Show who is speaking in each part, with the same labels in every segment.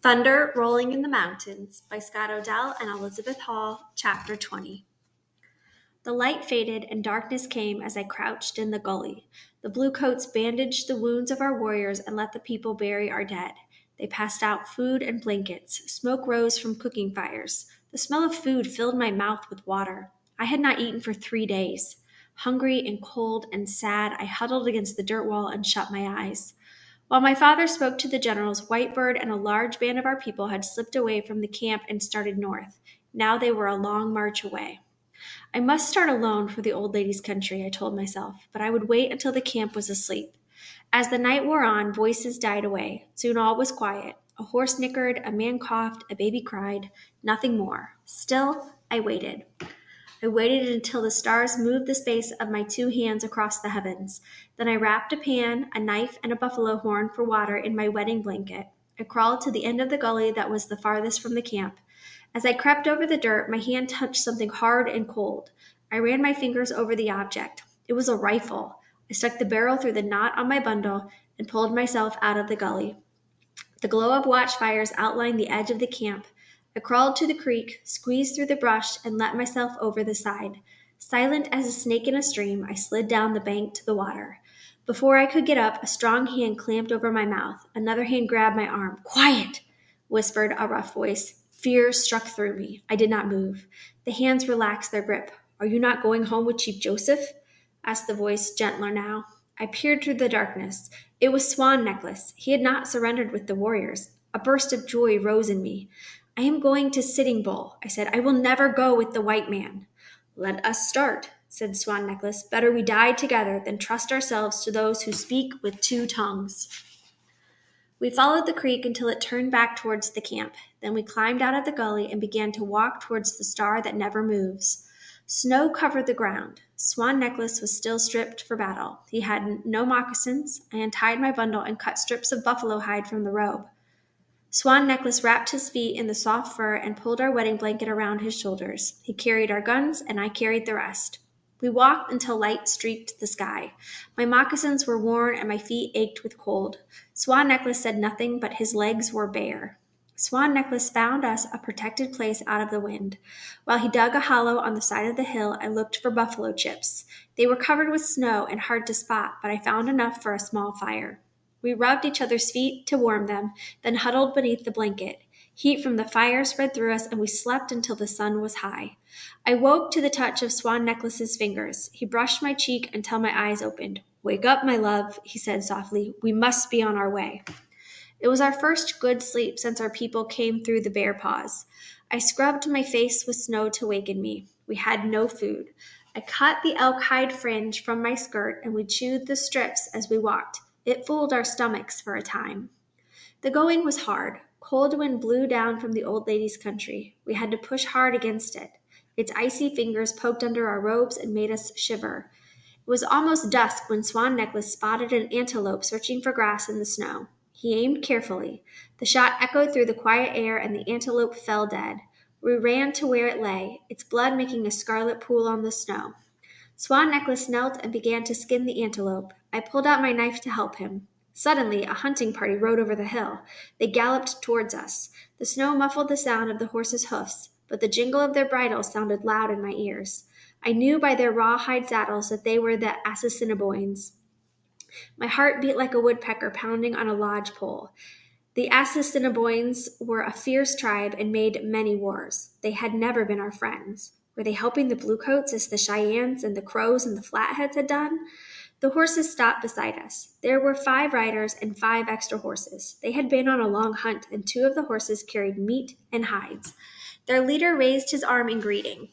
Speaker 1: Thunder Rolling in the Mountains by Scott Odell and Elizabeth Hall, Chapter 20. The light faded and darkness came as I crouched in the gully. The bluecoats bandaged the wounds of our warriors and let the people bury our dead. They passed out food and blankets. Smoke rose from cooking fires. The smell of food filled my mouth with water. I had not eaten for 3 days. Hungry and cold and sad, I huddled against the dirt wall and shut my eyes. While my father spoke to the generals, Whitebird and a large band of our people had slipped away from the camp and started north. Now they were a long march away. I must start alone for the old lady's country, I told myself, but I would wait until the camp was asleep. As the night wore on, voices died away. Soon all was quiet. A horse nickered, a man coughed, a baby cried, nothing more. Still, I waited. I waited until the stars moved the space of my 2 hands across the heavens. Then I wrapped a pan, a knife, and a buffalo horn for water in my wedding blanket. I crawled to the end of the gully that was the farthest from the camp. As I crept over the dirt, my hand touched something hard and cold. I ran my fingers over the object. It was a rifle. I stuck the barrel through the knot on my bundle and pulled myself out of the gully. The glow of watchfires outlined the edge of the camp. I crawled to the creek, squeezed through the brush, and let myself over the side. Silent as a snake in a stream, I slid down the bank to the water. Before I could get up, a strong hand clamped over my mouth. Another hand grabbed my arm. "Quiet!" whispered a rough voice. Fear struck through me. I did not move. The hands relaxed their grip. "Are you not going home with Chief Joseph?" asked the voice, gentler now. I peered through the darkness. It was Swan Necklace. He had not surrendered with the warriors. A burst of joy rose in me. "I am going to Sitting Bull," I said. "I will never go with the white man." "Let us start," said Swan Necklace. "Better we die together than trust ourselves to those who speak with 2 tongues." We followed the creek until it turned back towards the camp. Then we climbed out of the gully and began to walk towards the star that never moves. Snow covered the ground. Swan Necklace was still stripped for battle. He had no moccasins. I untied my bundle and cut strips of buffalo hide from the robe. Swan Necklace wrapped his feet in the soft fur and pulled our wedding blanket around his shoulders. He carried our guns, and I carried the rest. We walked until light streaked the sky. My moccasins were worn and my feet ached with cold. Swan Necklace said nothing, but his legs were bare. Swan Necklace found us a protected place out of the wind. While he dug a hollow on the side of the hill, I looked for buffalo chips. They were covered with snow and hard to spot, but I found enough for a small fire. We rubbed each other's feet to warm them, then huddled beneath the blanket. Heat from the fire spread through us, and we slept until the sun was high. I woke to the touch of Swan Necklace's fingers. He brushed my cheek until my eyes opened. "Wake up, my love," he said softly. "We must be on our way." It was our first good sleep since our people came through the Bear Paws. I scrubbed my face with snow to waken me. We had no food. I cut the elk hide fringe from my skirt, and we chewed the strips as we walked. It fooled our stomachs for a time. The going was hard. Cold wind blew down from the old lady's country. We had to push hard against it. Its icy fingers poked under our robes and made us shiver. It was almost dusk when Swan Necklace spotted an antelope searching for grass in the snow. He aimed carefully. The shot echoed through the quiet air, and the antelope fell dead. We ran to where it lay, its blood making a scarlet pool on the snow. Swan Necklace knelt and began to skin the antelope. I pulled out my knife to help him. Suddenly, a hunting party rode over the hill. They galloped towards us. The snow muffled the sound of the horses' hoofs, but the jingle of their bridles sounded loud in my ears. I knew by their rawhide saddles that they were the Assiniboines. My heart beat like a woodpecker pounding on a lodge pole. The Assiniboines were a fierce tribe and made many wars. They had never been our friends. Were they helping the Bluecoats as the Cheyennes and the Crows and the Flatheads had done? The horses stopped beside us. There were 5 riders and 5 extra horses. They had been on a long hunt, and 2 of the horses carried meat and hides. Their leader raised his arm in greeting.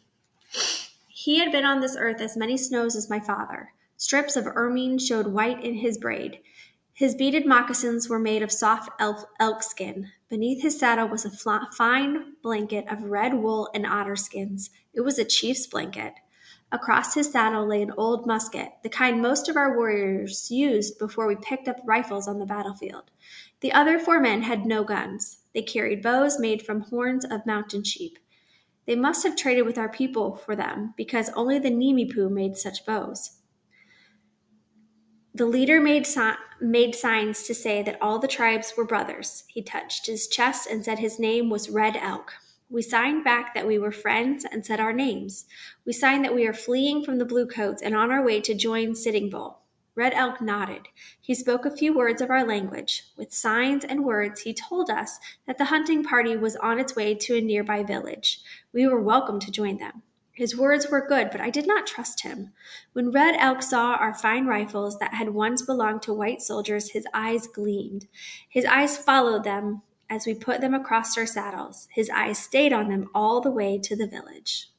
Speaker 1: He had been on this earth as many snows as my father. Strips of ermine showed white in his braid. His beaded moccasins were made of soft elk skin. Beneath his saddle was a fine blanket of red wool and otter skins. It was a chief's blanket. Across his saddle lay an old musket, the kind most of our warriors used before we picked up rifles on the battlefield. The other 4 men had no guns. They carried bows made from horns of mountain sheep. They must have traded with our people for them, because only the Nimipu made such bows. The leader made signs to say that all the tribes were brothers. He touched his chest and said his name was Red Elk. We signed back that we were friends and said our names. We signed that we are fleeing from the Bluecoats and on our way to join Sitting Bull. Red Elk nodded. He spoke a few words of our language. With signs and words, he told us that the hunting party was on its way to a nearby village. We were welcome to join them. His words were good, but I did not trust him. When Red Elk saw our fine rifles that had once belonged to white soldiers, his eyes gleamed. His eyes followed them as we put them across our saddles. His eyes stayed on them all the way to the village.